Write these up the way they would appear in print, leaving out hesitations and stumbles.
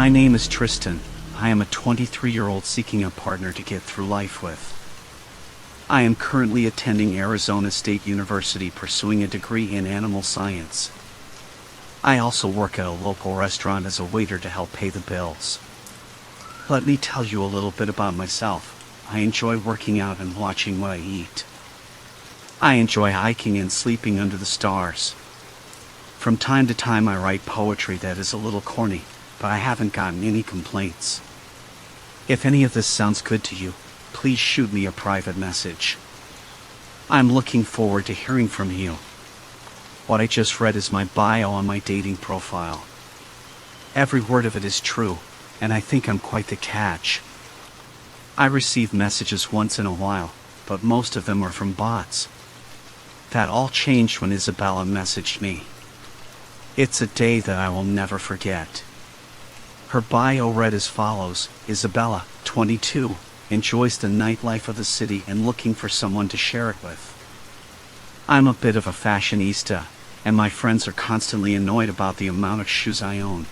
My name is Tristan. I am a 23-year-old seeking a partner to get through life with. I am currently attending Arizona State University pursuing a degree in animal science. I also work at a local restaurant as a waiter to help pay the bills. Let me tell you a little bit about myself. I enjoy working out and watching what I eat. I enjoy hiking and sleeping under the stars. From time to time I write poetry that is a little corny, but I haven't gotten any complaints. If any of this sounds good to you, please shoot me a private message. I'm looking forward to hearing from you. What I just read is my bio on my dating profile. Every word of it is true, and I think I'm quite the catch. I receive messages once in a while, but most of them are from bots. That all changed when Isabella messaged me. It's a day that I will never forget. Her bio read as follows: Isabella, 22, enjoys the nightlife of the city and looking for someone to share it with. I'm a bit of a fashionista, and my friends are constantly annoyed about the amount of shoes I own.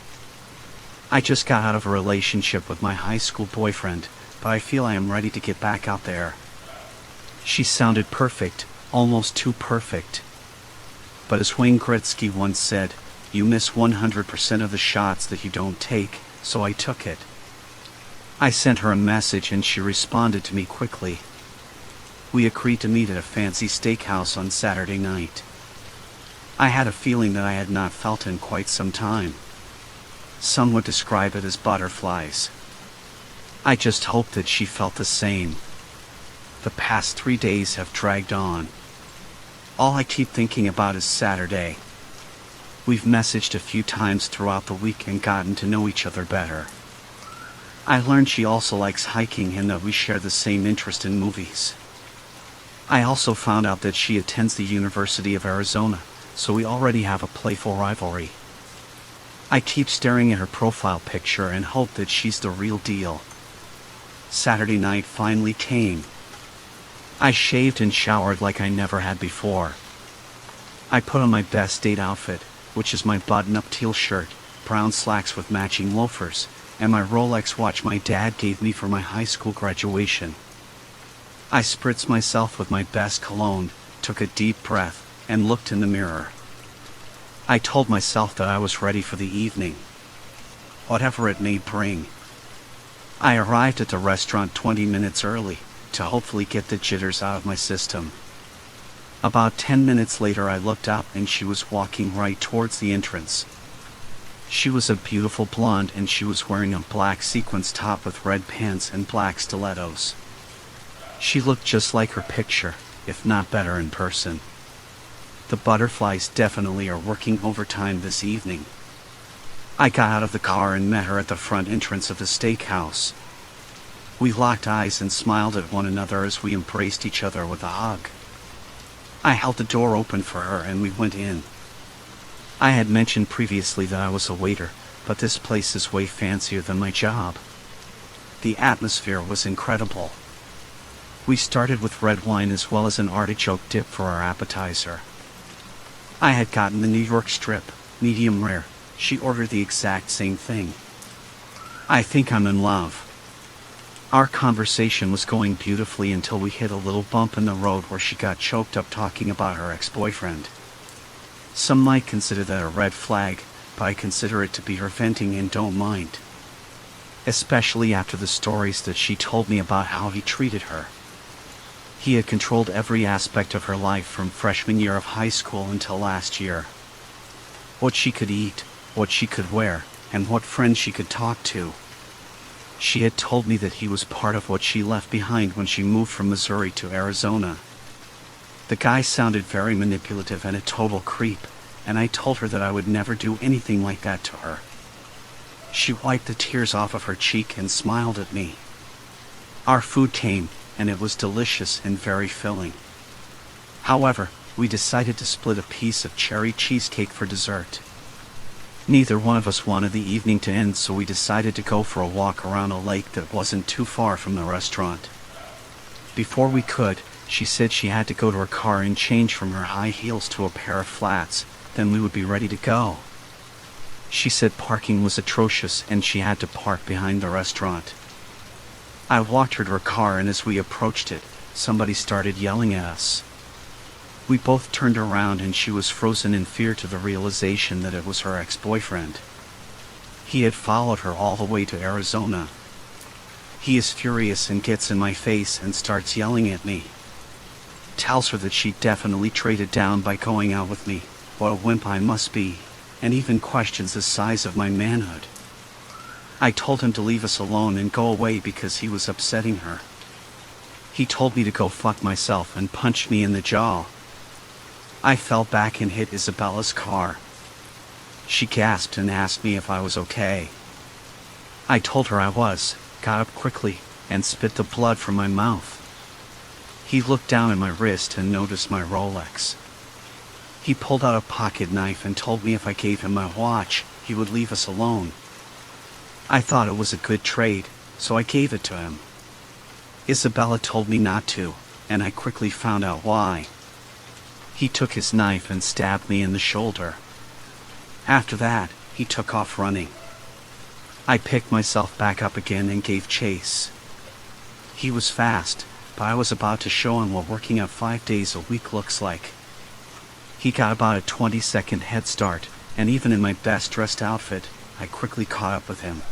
I just got out of a relationship with my high school boyfriend, but I feel I am ready to get back out there. She sounded perfect, almost too perfect. But as Wayne Gretzky once said, you miss 100% of the shots that you don't take, so I took it. I sent her a message and she responded to me quickly. We agreed to meet at a fancy steakhouse on Saturday night. I had a feeling that I had not felt in quite some time. Some would describe it as butterflies. I just hoped that she felt the same. The past 3 days have dragged on. All I keep thinking about is Saturday. We've messaged a few times throughout the week and gotten to know each other better. I learned she also likes hiking and that we share the same interest in movies. I also found out that she attends the University of Arizona, so we already have a playful rivalry. I keep staring at her profile picture and hope that she's the real deal. Saturday night finally came. I shaved and showered like I never had before. I put on my best date outfit, which is my button-up teal shirt, brown slacks with matching loafers, and my Rolex watch my dad gave me for my high school graduation. I spritzed myself with my best cologne, took a deep breath, and looked in the mirror. I told myself that I was ready for the evening, whatever it may bring. I arrived at the restaurant 20 minutes early, to hopefully get the jitters out of my system. About 10 minutes later I looked up and she was walking right towards the entrance. She was a beautiful blonde and she was wearing a black sequins top with red pants and black stilettos. She looked just like her picture, if not better in person. The butterflies definitely are working overtime this evening. I got out of the car and met her at the front entrance of the steakhouse. We locked eyes and smiled at one another as we embraced each other with a hug. I held the door open for her and we went in. I had mentioned previously that I was a waiter, but this place is way fancier than my job. The atmosphere was incredible. We started with red wine as well as an artichoke dip for our appetizer. I had gotten the New York strip, medium rare. She ordered the exact same thing. I think I'm in love. Our conversation was going beautifully until we hit a little bump in the road where she got choked up talking about her ex-boyfriend. Some might consider that a red flag, but I consider it to be her venting and don't mind. Especially after the stories that she told me about how he treated her. He had controlled every aspect of her life from freshman year of high school until last year. What she could eat, what she could wear, and what friends she could talk to. She had told me that he was part of what she left behind when she moved from Missouri to Arizona. The guy sounded very manipulative and a total creep, and I told her that I would never do anything like that to her. She wiped the tears off of her cheek and smiled at me. Our food came, and it was delicious and very filling. However, we decided to split a piece of cherry cheesecake for dessert. Neither one of us wanted the evening to end, so we decided to go for a walk around a lake that wasn't too far from the restaurant. Before we could, she said she had to go to her car and change from her high heels to a pair of flats, then we would be ready to go. She said parking was atrocious and she had to park behind the restaurant. I walked her to her car, and as we approached it, somebody started yelling at us. We both turned around and she was frozen in fear to the realization that it was her ex-boyfriend. He had followed her all the way to Arizona. He is furious and gets in my face and starts yelling at me. Tells her that she definitely traded down by going out with me, what a wimp I must be, and even questions the size of my manhood. I told him to leave us alone and go away because he was upsetting her. He told me to go fuck myself and punched me in the jaw. I fell back and hit Isabella's car. She gasped and asked me if I was okay. I told her I was, got up quickly, and spit the blood from my mouth. He looked down at my wrist and noticed my Rolex. He pulled out a pocket knife and told me if I gave him my watch, he would leave us alone. I thought it was a good trade, so I gave it to him. Isabella told me not to, and I quickly found out why. He took his knife and stabbed me in the shoulder. After that, he took off running. I picked myself back up again and gave chase. He was fast, but I was about to show him what working out 5 days a week looks like. He got about a 20-second head start, and even in my best dressed outfit, I quickly caught up with him.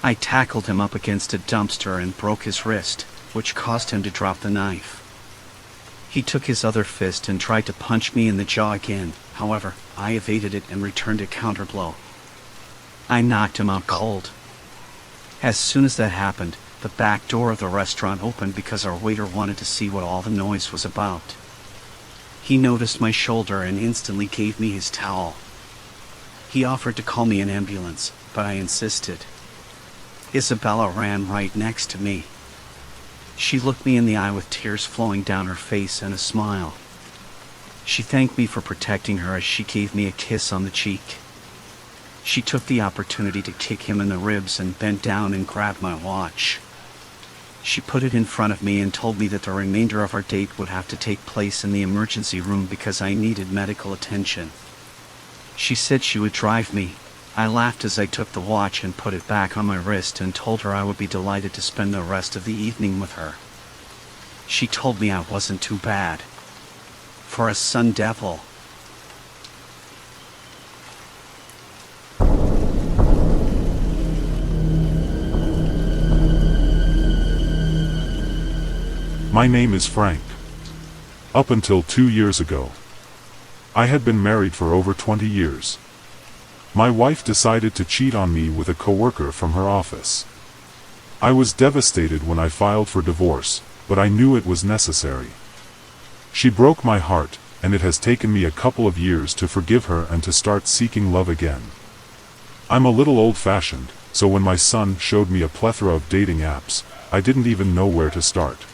I tackled him up against a dumpster and broke his wrist, which caused him to drop the knife. He took his other fist and tried to punch me in the jaw again. However, I evaded it and returned a counterblow. I knocked him out cold. As soon as that happened, the back door of the restaurant opened because our waiter wanted to see what all the noise was about. He noticed my shoulder and instantly gave me his towel. He offered to call me an ambulance, but I insisted. Isabella ran right next to me. She looked me in the eye with tears flowing down her face and a smile. She thanked me for protecting her as she gave me a kiss on the cheek. She took the opportunity to kick him in the ribs and bent down and grabbed my watch. She put it in front of me and told me that the remainder of our date would have to take place in the emergency room because I needed medical attention. She said she would drive me. I laughed as I took the watch and put it back on my wrist and told her I would be delighted to spend the rest of the evening with her. She told me I wasn't too bad. For a sun devil. My name is Frank. Up until 2 years ago, I had been married for over 20 years. My wife decided to cheat on me with a coworker from her office. I was devastated when I filed for divorce, but I knew it was necessary. She broke my heart, and it has taken me a couple of years to forgive her and to start seeking love again. I'm a little old-fashioned, so when my son showed me a plethora of dating apps, I didn't even know where to start.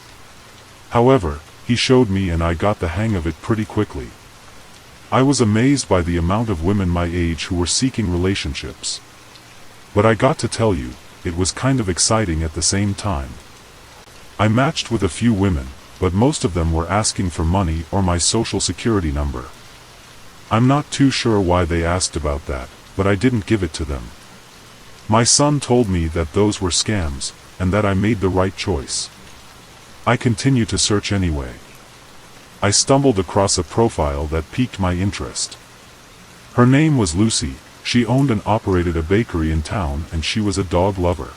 However, he showed me and I got the hang of it pretty quickly. I was amazed by the amount of women my age who were seeking relationships. But I got to tell you, it was kind of exciting at the same time. I matched with a few women, but most of them were asking for money or my social security number. I'm not too sure why they asked about that, but I didn't give it to them. My son told me that those were scams, and that I made the right choice. I continue to search anyway. I stumbled across a profile that piqued my interest. Her name was Lucy. She owned and operated a bakery in town and she was a dog lover.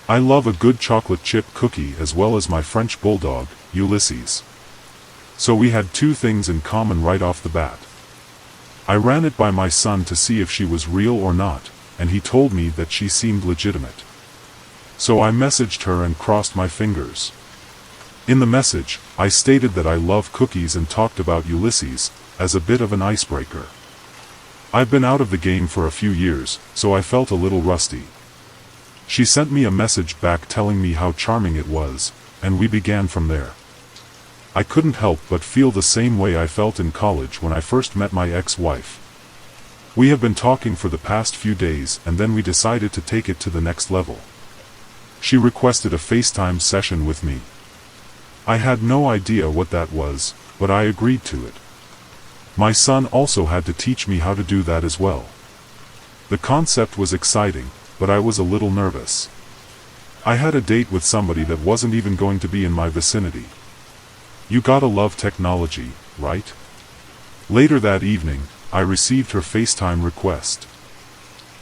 I love a good chocolate chip cookie as well as my French bulldog, Ulysses. So we had two things in common right off the bat. I ran it by my son to see if she was real or not, and he told me that she seemed legitimate. So I messaged her and crossed my fingers. In the message, I stated that I love cookies and talked about Ulysses, as a bit of an icebreaker. I've been out of the game for a few years, so I felt a little rusty. She sent me a message back telling me how charming it was, and we began from there. I couldn't help but feel the same way I felt in college when I first met my ex-wife. We have been talking for the past few days and then we decided to take it to the next level. She requested a FaceTime session with me. I had no idea what that was, but I agreed to it. My son also had to teach me how to do that as well. The concept was exciting, but I was a little nervous. I had a date with somebody that wasn't even going to be in my vicinity. You gotta love technology, right? Later that evening, I received her FaceTime request.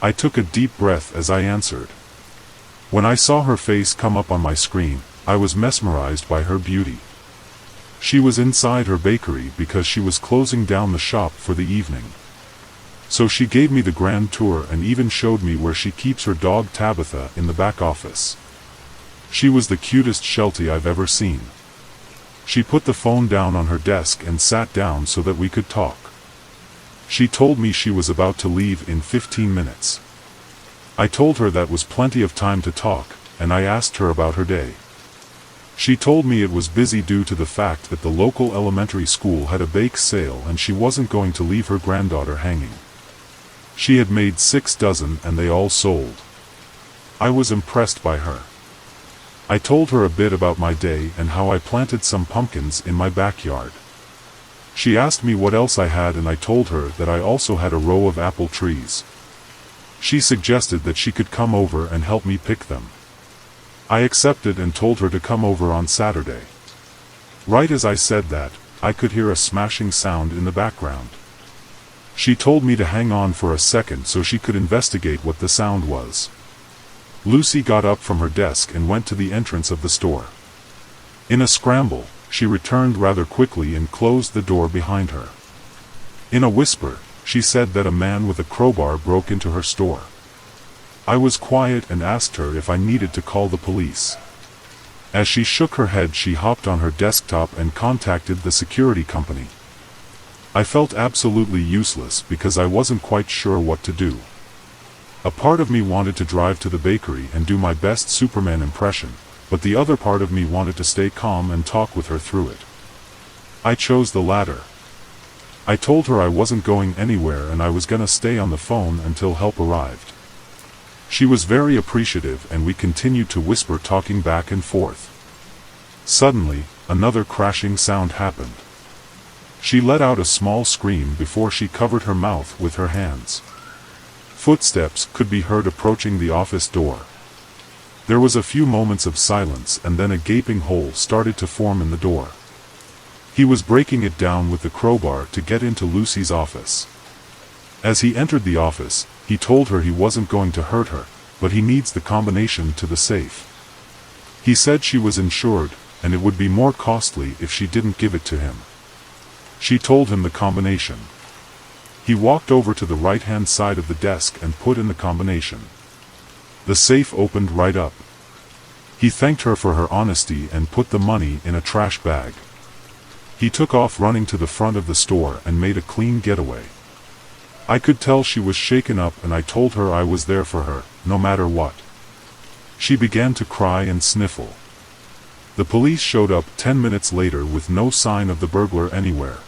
I took a deep breath as I answered. When I saw her face come up on my screen, I was mesmerized by her beauty. She was inside her bakery because she was closing down the shop for the evening. So she gave me the grand tour and even showed me where she keeps her dog Tabitha in the back office. She was the cutest Sheltie I've ever seen. She put the phone down on her desk and sat down so that we could talk. She told me she was about to leave in 15 minutes. I told her that was plenty of time to talk, and I asked her about her day. She told me it was busy due to the fact that the local elementary school had a bake sale and she wasn't going to leave her granddaughter hanging. She had made 6 dozen and they all sold. I was impressed by her. I told her a bit about my day and how I planted some pumpkins in my backyard. She asked me what else I had and I told her that I also had a row of apple trees. She suggested that she could come over and help me pick them. I accepted and told her to come over on Saturday. Right as I said that, I could hear a smashing sound in the background. She told me to hang on for a second so she could investigate what the sound was. Lucy got up from her desk and went to the entrance of the store. In a scramble, she returned rather quickly and closed the door behind her. In a whisper, she said that a man with a crowbar broke into her store. I was quiet and asked her if I needed to call the police. As she shook her head, she hopped on her desktop and contacted the security company. I felt absolutely useless because I wasn't quite sure what to do. A part of me wanted to drive to the bakery and do my best Superman impression, but the other part of me wanted to stay calm and talk with her through it. I chose the latter. I told her I wasn't going anywhere and I was gonna stay on the phone until help arrived. She was very appreciative and we continued to whisper, talking back and forth. Suddenly, another crashing sound happened. She let out a small scream before she covered her mouth with her hands. Footsteps could be heard approaching the office door. There was a few moments of silence and then a gaping hole started to form in the door. He was breaking it down with the crowbar to get into Lucy's office. As he entered the office, he told her he wasn't going to hurt her, but he needs the combination to the safe. He said she was insured, and it would be more costly if she didn't give it to him. She told him the combination. He walked over to the right-hand side of the desk and put in the combination. The safe opened right up. He thanked her for her honesty and put the money in a trash bag. He took off running to the front of the store and made a clean getaway. I could tell she was shaken up and I told her I was there for her, no matter what. She began to cry and sniffle. The police showed up 10 minutes later with no sign of the burglar anywhere.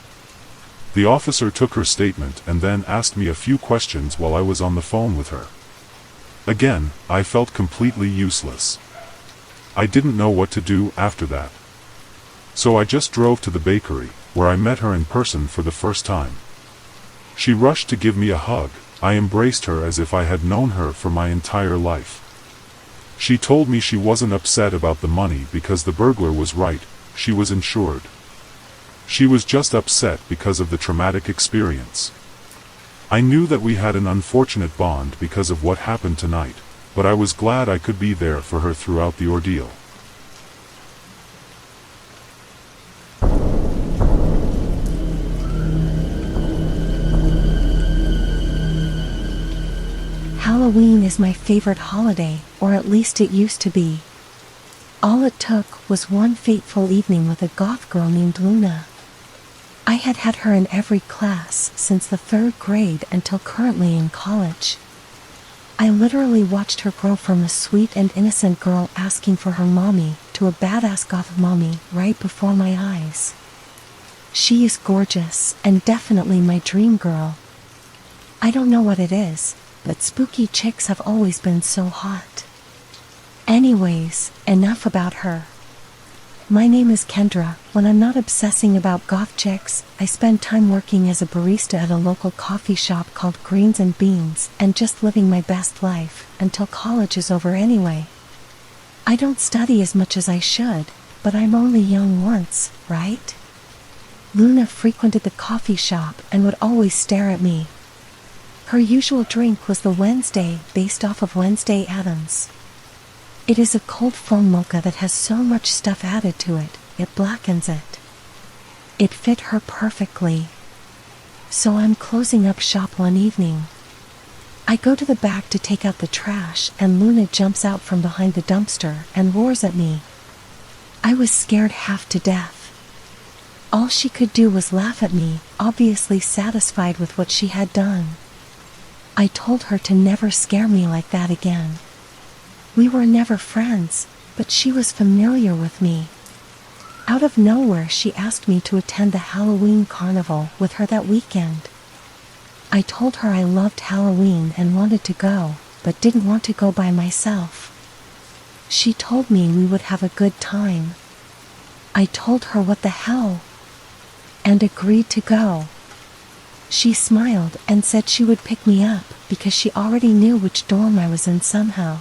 The officer took her statement and then asked me a few questions while I was on the phone with her. Again, I felt completely useless. I didn't know what to do after that. So I just drove to the bakery, where I met her in person for the first time. She rushed to give me a hug. I embraced her as if I had known her for my entire life. She told me she wasn't upset about the money because the burglar was right, she was insured. She was just upset because of the traumatic experience. I knew that we had an unfortunate bond because of what happened tonight, but I was glad I could be there for her throughout the ordeal. Halloween is my favorite holiday, or at least it used to be. All it took was one fateful evening with a goth girl named Luna. I had had her in every class since the 3rd grade until currently in college. I literally watched her grow from a sweet and innocent girl asking for her mommy to a badass goth mommy right before my eyes. She is gorgeous and definitely my dream girl. I don't know what it is, but spooky chicks have always been so hot. Anyways, enough about her. My name is Kendra. When I'm not obsessing about goth chicks, I spend time working as a barista at a local coffee shop called Greens and Beans and just living my best life until college is over anyway. I don't study as much as I should, but I'm only young once, right? Luna frequented the coffee shop and would always stare at me. Her usual drink was the Wednesday, based off of Wednesday Addams. It is a cold foam mocha that has so much stuff added to it, it blackens it. It fit her perfectly. So I'm closing up shop one evening. I go to the back to take out the trash and Luna jumps out from behind the dumpster and roars at me. I was scared half to death. All she could do was laugh at me, obviously satisfied with what she had done. I told her to never scare me like that again. We were never friends, but she was familiar with me. Out of nowhere she asked me to attend the Halloween carnival with her that weekend. I told her I loved Halloween and wanted to go, but didn't want to go by myself. She told me we would have a good time. I told her what the hell, and agreed to go. She smiled and said she would pick me up because she already knew which dorm I was in somehow.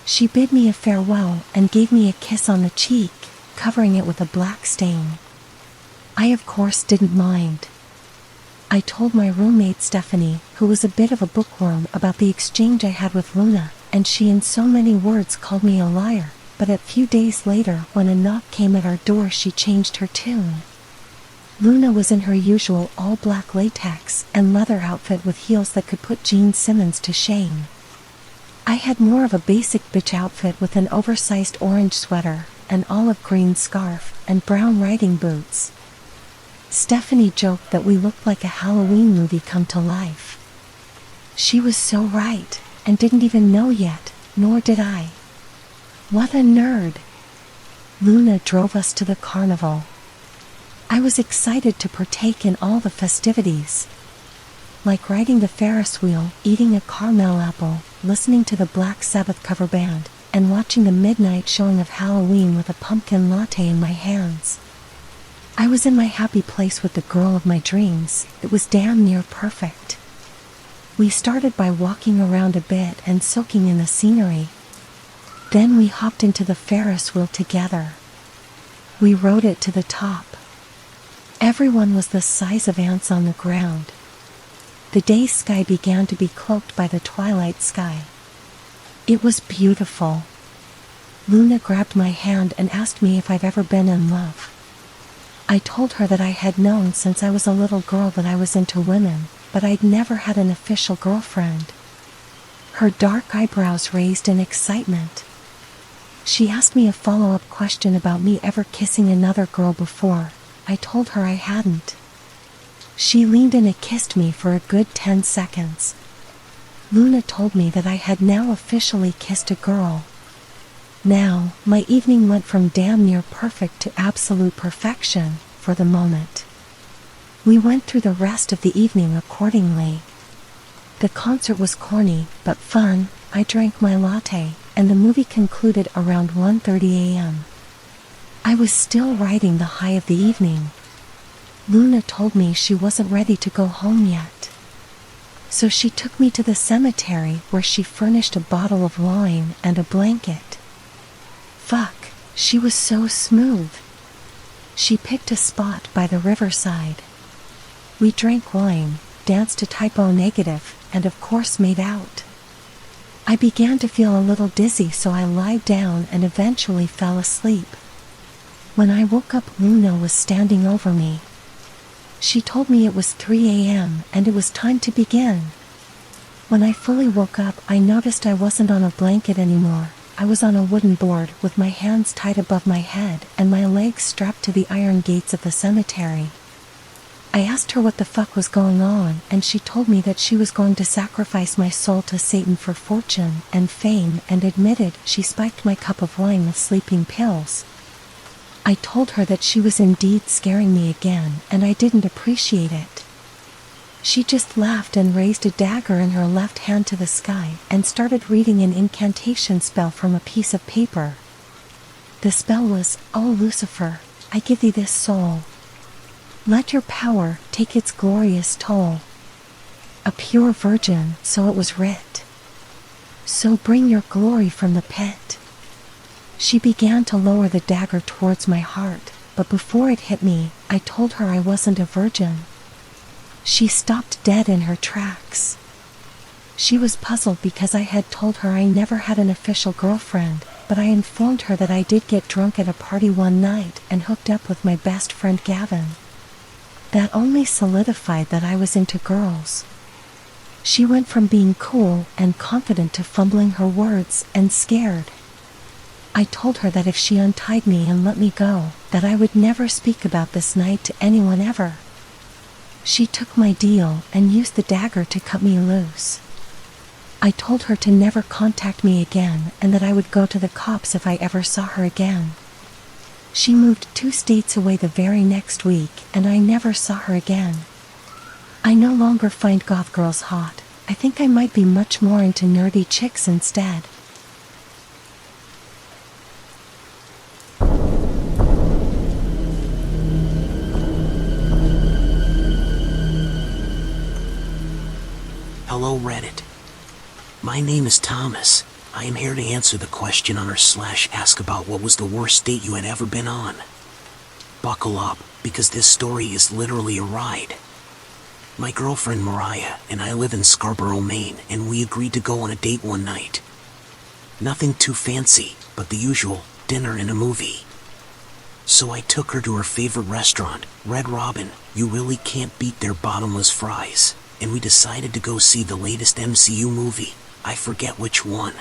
She bid me a farewell and gave me a kiss on the cheek, covering it with a black stain. I of course didn't mind. I told my roommate Stephanie, who was a bit of a bookworm, about the exchange I had with Luna, and she in so many words called me a liar, but a few days later when a knock came at our door she changed her tune. Luna was in her usual all-black latex and leather outfit with heels that could put Gene Simmons to shame. I had more of a basic bitch outfit with an oversized orange sweater, an olive green scarf, and brown riding boots. Stephanie joked that we looked like a Halloween movie come to life. She was so right, and didn't even know yet, nor did I. What a nerd! Luna drove us to the carnival. I was excited to partake in all the festivities. Like riding the Ferris wheel, eating a caramel apple, listening to the Black Sabbath cover band, and watching the midnight showing of Halloween with a pumpkin latte in my hands. I was in my happy place with the girl of my dreams. It was damn near perfect. We started by walking around a bit and soaking in the scenery. Then we hopped into the Ferris wheel together. We rode it to the top. Everyone was the size of ants on the ground. The day sky began to be cloaked by the twilight sky. It was beautiful. Luna grabbed my hand and asked me if I've ever been in love. I told her that I had known since I was a little girl that I was into women, but I'd never had an official girlfriend. Her dark eyebrows raised in excitement. She asked me a follow-up question about me ever kissing another girl before. I told her I hadn't. She leaned in and kissed me for a good 10 seconds. Luna told me that I had now officially kissed a girl. Now, my evening went from damn near perfect to absolute perfection, for the moment. We went through the rest of the evening accordingly. The concert was corny, but fun. I drank my latte, and the movie concluded around 1:30 a.m. I was still riding the high of the evening. Luna told me she wasn't ready to go home yet. So she took me to the cemetery where she furnished a bottle of wine and a blanket. Fuck, she was so smooth. She picked a spot by the riverside. We drank wine, danced to Typo Negative, and of course made out. I began to feel a little dizzy, so I lied down and eventually fell asleep. When I woke up, Luna was standing over me. She told me it was 3 a.m. and it was time to begin. When I fully woke up, I noticed I wasn't on a blanket anymore. I was on a wooden board with my hands tied above my head and my legs strapped to the iron gates of the cemetery. I asked her what the fuck was going on, and she told me that she was going to sacrifice my soul to Satan for fortune and fame, and admitted she spiked my cup of wine with sleeping pills. I told her that she was indeed scaring me again, and I didn't appreciate it. She just laughed and raised a dagger in her left hand to the sky and started reading an incantation spell from a piece of paper. The spell was, "O Lucifer, I give thee this soul. Let your power take its glorious toll. A pure virgin, so it was writ. So bring your glory from the pit." She began to lower the dagger towards my heart, but before it hit me, I told her I wasn't a virgin. She stopped dead in her tracks. She was puzzled because I had told her I never had an official girlfriend, but I informed her that I did get drunk at a party one night and hooked up with my best friend Gavin. That only solidified that I was into girls. She went from being cool and confident to fumbling her words and scared. I told her that if she untied me and let me go, that I would never speak about this night to anyone ever. She took my deal and used the dagger to cut me loose. I told her to never contact me again and that I would go to the cops if I ever saw her again. She moved 2 states away the very next week, and I never saw her again. I no longer find goth girls hot. I think I might be much more into nerdy chicks instead. Hello Reddit. My name is Thomas. I am here to answer the question on /ask about what was the worst date you had ever been on. Buckle up, because this story is literally a ride. My girlfriend Mariah and I live in Scarborough, Maine, and we agreed to go on a date one night. Nothing too fancy, but the usual, dinner and a movie. So I took her to her favorite restaurant, Red Robin. You really can't beat their bottomless fries. And we decided to go see the latest MCU movie. I forget which one.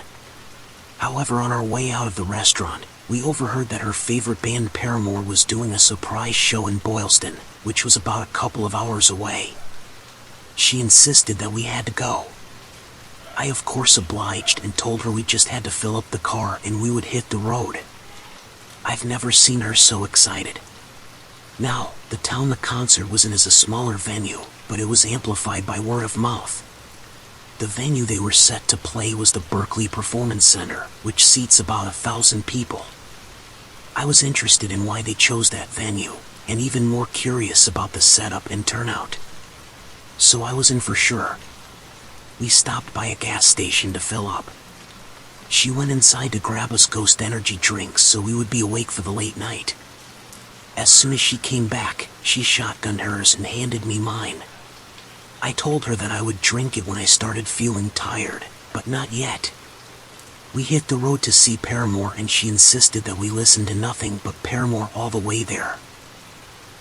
However, on our way out of the restaurant, we overheard that her favorite band Paramore was doing a surprise show in Boylston, which was about a couple of hours away. She insisted that we had to go. I of course obliged and told her we just had to fill up the car and we would hit the road. I've never seen her so excited. Now, the town the concert was in is a smaller venue, but it was amplified by word of mouth. The venue they were set to play was the Berkeley Performance Center, which seats about 1,000 people. I was interested in why they chose that venue, and even more curious about the setup and turnout. So I was in for sure. We stopped by a gas station to fill up. She went inside to grab us Ghost Energy drinks so we would be awake for the late night. As soon as she came back, she shotgunned hers and handed me mine. I told her that I would drink it when I started feeling tired, but not yet. We hit the road to see Paramore and she insisted that we listen to nothing but Paramore all the way there.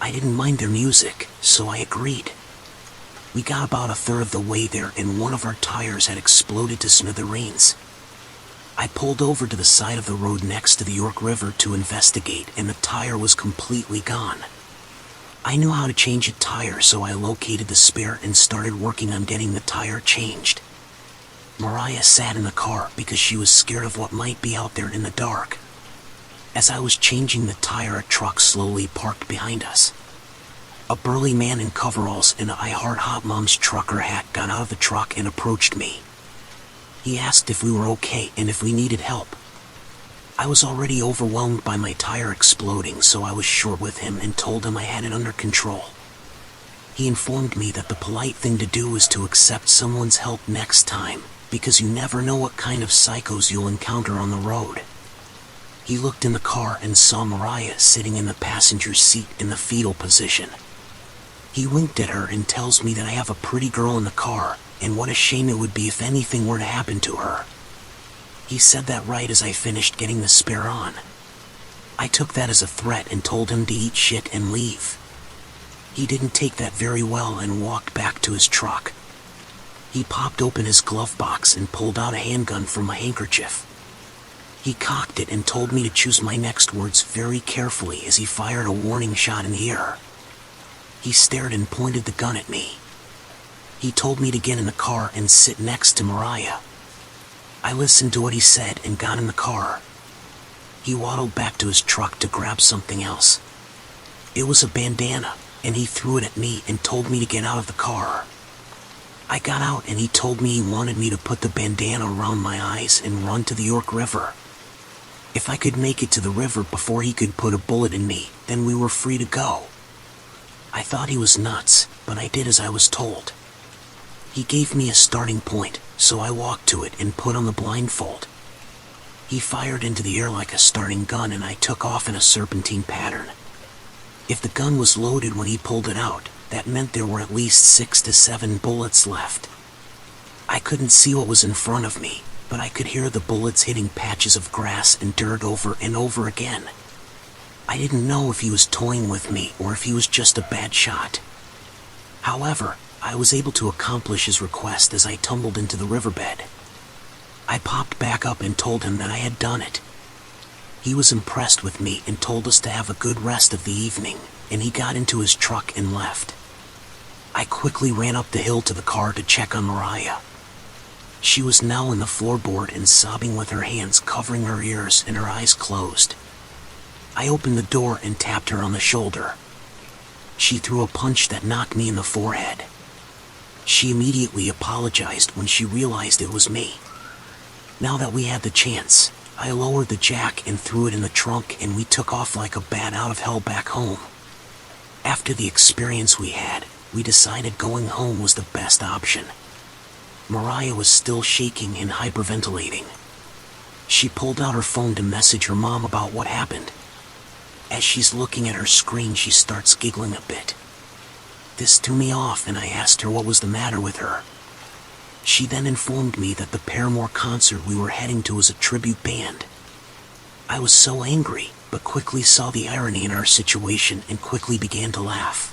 I didn't mind their music, so I agreed. We got about a third of the way there and one of our tires had exploded to smithereens. I pulled over to the side of the road next to the York River to investigate and the tire was completely gone. I knew how to change a tire, so I located the spare and started working on getting the tire changed. Mariah sat in the car because she was scared of what might be out there in the dark. As I was changing the tire, a truck slowly parked behind us. A burly man in coveralls and a I Heart Hot Mom's trucker hat got out of the truck and approached me. He asked if we were okay and if we needed help. I was already overwhelmed by my tire exploding, so I was short with him and told him I had it under control. He informed me that the polite thing to do was to accept someone's help next time, because you never know what kind of psychos you'll encounter on the road. He looked in the car and saw Mariah sitting in the passenger seat in the fetal position. He winked at her and tells me that I have a pretty girl in the car, and what a shame it would be if anything were to happen to her. He said that right as I finished getting the spare on. I took that as a threat and told him to eat shit and leave. He didn't take that very well and walked back to his truck. He popped open his glove box and pulled out a handgun from a handkerchief. He cocked it and told me to choose my next words very carefully as he fired a warning shot in the air. He stared and pointed the gun at me. He told me to get in the car and sit next to Mariah. I listened to what he said and got in the car. He waddled back to his truck to grab something else. It was a bandana, and he threw it at me and told me to get out of the car. I got out and he told me he wanted me to put the bandana around my eyes and run to the York River. If I could make it to the river before he could put a bullet in me, then we were free to go. I thought he was nuts, but I did as I was told. He gave me a starting point, so I walked to it and put on the blindfold. He fired into the air like a starting gun and I took off in a serpentine pattern. If the gun was loaded when he pulled it out, that meant there were at least 6 to 7 bullets left. I couldn't see what was in front of me, but I could hear the bullets hitting patches of grass and dirt over and over again. I didn't know if he was toying with me or if he was just a bad shot. However, I was able to accomplish his request as I tumbled into the riverbed. I popped back up and told him that I had done it. He was impressed with me and told us to have a good rest of the evening, and he got into his truck and left. I quickly ran up the hill to the car to check on Mariah. She was now in the floorboard and sobbing with her hands covering her ears and her eyes closed. I opened the door and tapped her on the shoulder. She threw a punch that knocked me in the forehead. She immediately apologized when she realized it was me. Now that we had the chance, I lowered the jack and threw it in the trunk and we took off like a bat out of hell back home. After the experience we had, we decided going home was the best option. Mariah was still shaking and hyperventilating. She pulled out her phone to message her mom about what happened. As she's looking at her screen, she starts giggling a bit. This threw me off and I asked her what was the matter with her. She then informed me that the Paramore concert we were heading to was a tribute band. I was so angry, but quickly saw the irony in our situation and quickly began to laugh.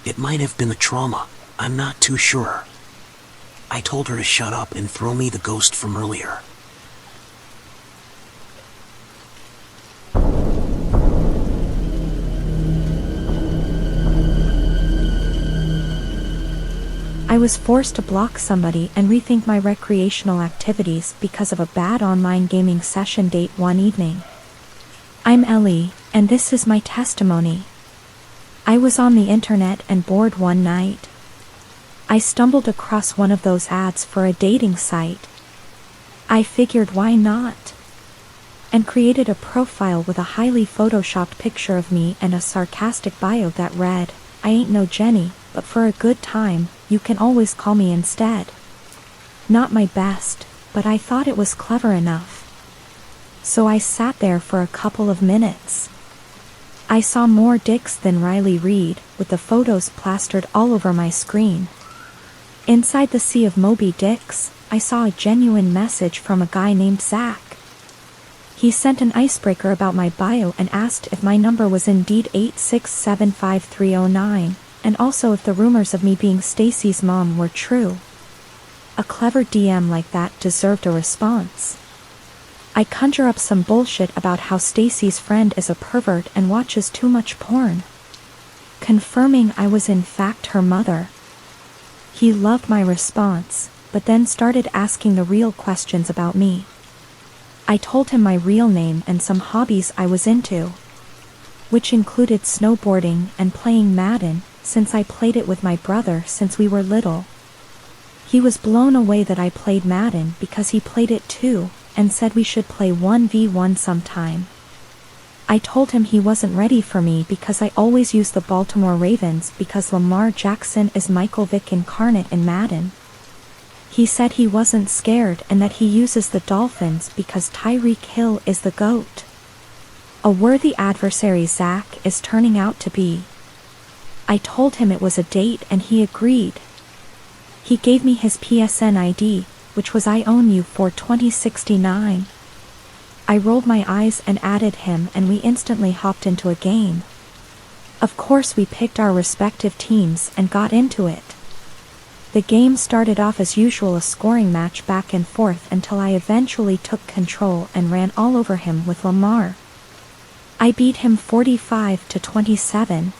It might have been the trauma, I'm not too sure. I told her to shut up and throw me the ghost from earlier. I was forced to block somebody and rethink my recreational activities because of a bad online gaming session date one evening. I'm Ellie, and this is my testimony. I was on the internet and bored one night. I stumbled across one of those ads for a dating site. I figured why not? And created a profile with a highly photoshopped picture of me and a sarcastic bio that read, "I ain't no Jenny, but for a good time, you can always call me instead." Not my best, but I thought it was clever enough. So I sat there for a couple of minutes. I saw more dicks than Riley Reid, with the photos plastered all over my screen. Inside the sea of Moby Dicks, I saw a genuine message from a guy named Zach. He sent an icebreaker about my bio and asked if my number was indeed 8675309, and also if the rumors of me being Stacy's mom were true. A clever DM like that deserved a response. I conjure up some bullshit about how Stacy's friend is a pervert and watches too much porn, confirming I was in fact her mother. He loved my response, but then started asking the real questions about me. I told him my real name and some hobbies I was into, which included snowboarding and playing Madden, since I played it with my brother since we were little. He was blown away that I played Madden because he played it too, and said we should play 1v1 sometime. I told him he wasn't ready for me because I always use the Baltimore Ravens because Lamar Jackson is Michael Vick incarnate in Madden. He said he wasn't scared and that he uses the Dolphins because Tyreek Hill is the GOAT. A worthy adversary Zach is turning out to be. I told him it was a date and he agreed. He gave me his PSN ID, which was "I own you for 2069. I rolled my eyes and added him and we instantly hopped into a game. Of course we picked our respective teams and got into it. The game started off as usual, a scoring match back and forth until I eventually took control and ran all over him with Lamar. I beat him 45-27.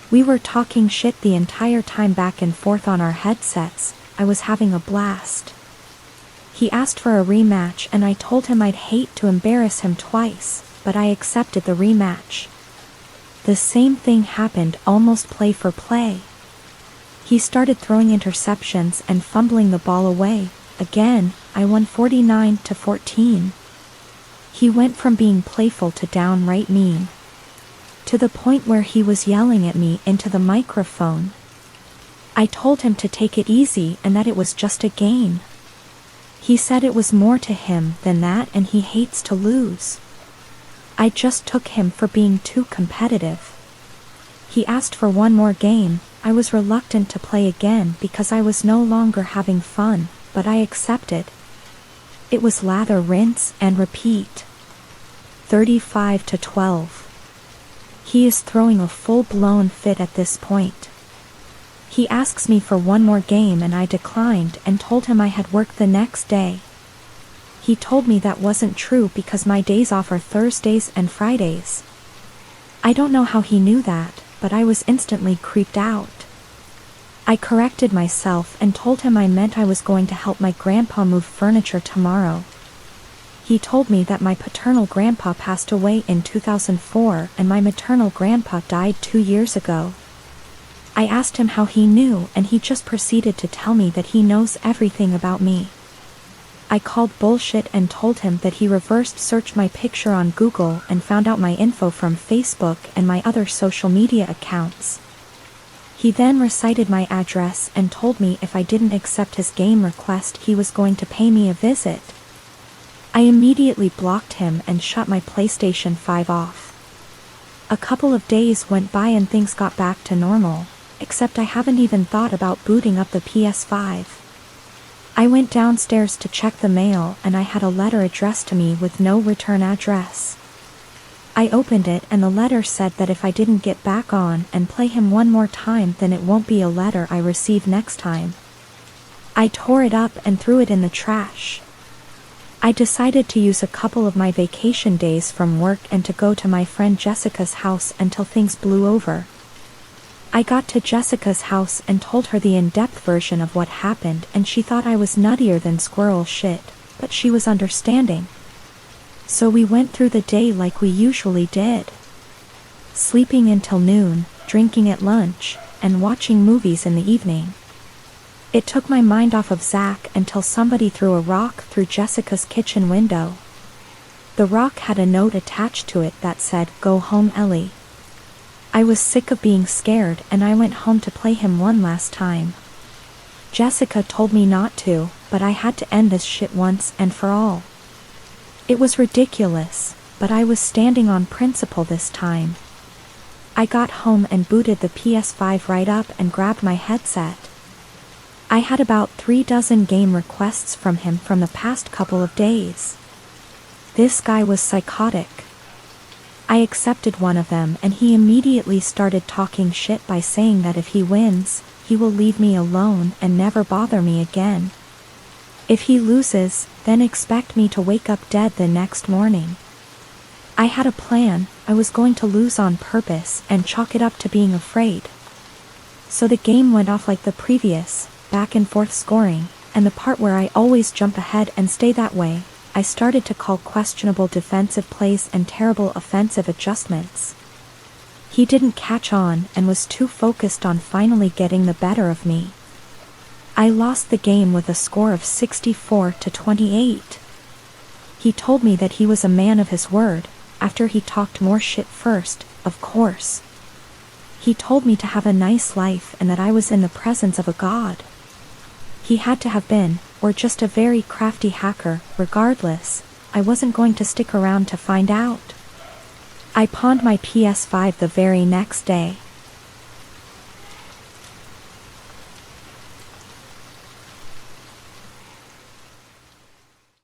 We were talking shit the entire time back and forth on our headsets. I was having a blast. He asked for a rematch and I told him I'd hate to embarrass him twice, but I accepted the rematch. The same thing happened, almost play for play. He started throwing interceptions and fumbling the ball away. Again, I won 49-14. He went from being playful to downright mean. To the point where he was yelling at me into the microphone. I told him to take it easy and that it was just a game. He said it was more to him than that and he hates to lose. I just took him for being too competitive. He asked for one more game. I was reluctant to play again because I was no longer having fun, but I accepted. It was lather, rinse, and repeat. 35-12. He is throwing a full-blown fit at this point. He asks me for one more game and I declined and told him I had work the next day. He told me that wasn't true because my days off are Thursdays and Fridays. I don't know how he knew that, but I was instantly creeped out. I corrected myself and told him I meant I was going to help my grandpa move furniture tomorrow. He told me that my paternal grandpa passed away in 2004 and my maternal grandpa died 2 years ago. I asked him how he knew and he just proceeded to tell me that he knows everything about me. I called bullshit and told him that he reversed searched my picture on Google and found out my info from Facebook and my other social media accounts. He then recited my address and told me if I didn't accept his game request he was going to pay me a visit. I immediately blocked him and shut my PlayStation 5 off. A couple of days went by and things got back to normal, except I haven't even thought about booting up the PS5. I went downstairs to check the mail and I had a letter addressed to me with no return address. I opened it and the letter said that if I didn't get back on and play him one more time then it won't be a letter I receive next time. I tore it up and threw it in the trash. I decided to use a couple of my vacation days from work and to go to my friend Jessica's house until things blew over. I got to Jessica's house and told her the in-depth version of what happened and she thought I was nuttier than squirrel shit, but she was understanding. So we went through the day like we usually did. Sleeping until noon, drinking at lunch, and watching movies in the evening. It took my mind off of Zach until somebody threw a rock through Jessica's kitchen window. The rock had a note attached to it that said, "Go home, Ellie." I was sick of being scared and I went home to play him one last time. Jessica told me not to, but I had to end this shit once and for all. It was ridiculous, but I was standing on principle this time. I got home and booted the PS5 right up and grabbed my headset. I had about 36 game requests from him from the past couple of days. This guy was psychotic. I accepted one of them and he immediately started talking shit by saying that if he wins, he will leave me alone and never bother me again. If he loses, then expect me to wake up dead the next morning. I had a plan. I was going to lose on purpose and chalk it up to being afraid. So the game went off like the previous, back and forth scoring, and the part where I always jump ahead and stay that way, I started to call questionable defensive plays and terrible offensive adjustments. He didn't catch on and was too focused on finally getting the better of me. I lost the game with a score of 64-28. He told me that he was a man of his word, after he talked more shit first, of course. He told me to have a nice life and that I was in the presence of a god. He had to have been, or just a very crafty hacker. Regardless, I wasn't going to stick around to find out. I pawned my PS5 the very next day.